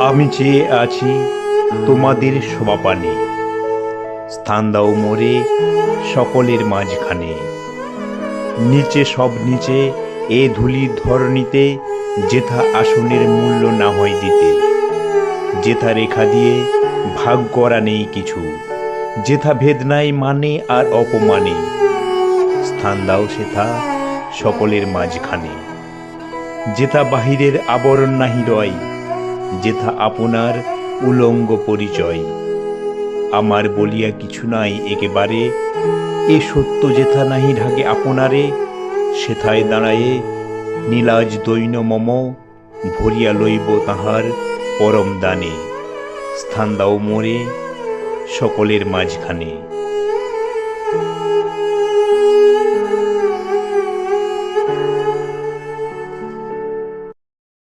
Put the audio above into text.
আমি চেয়ে আছি তোমাদের সমাপানে, স্থান দাও মোরে সকলের মাঝখানে। নিচে সব নিচে এ ধূলির ধরণীতে, যেথা আসনের মূল্য না হয় দিতে, যেথা রেখা দিয়ে ভাগ করা নেই কিছু, যেথা ভেদ নাই মানে আর অপমানে। স্থান দাও সেথা সকলের মাঝখানে, যেথা বাহিরের আবরণ নাহি রয়, যেথা আপনার উলঙ্গ পরিচয়। আমার বলিয়া কিছু নাই একেবারে, এ সত্য যেথা নাহি ঢাকে আপনারে, সেথায় দাঁড়ায়ে নীলাজ দৈন মম, ভরিয়া লইব তাহার পরম দানে। স্থান দাও মোরে সকলের মাঝখানে।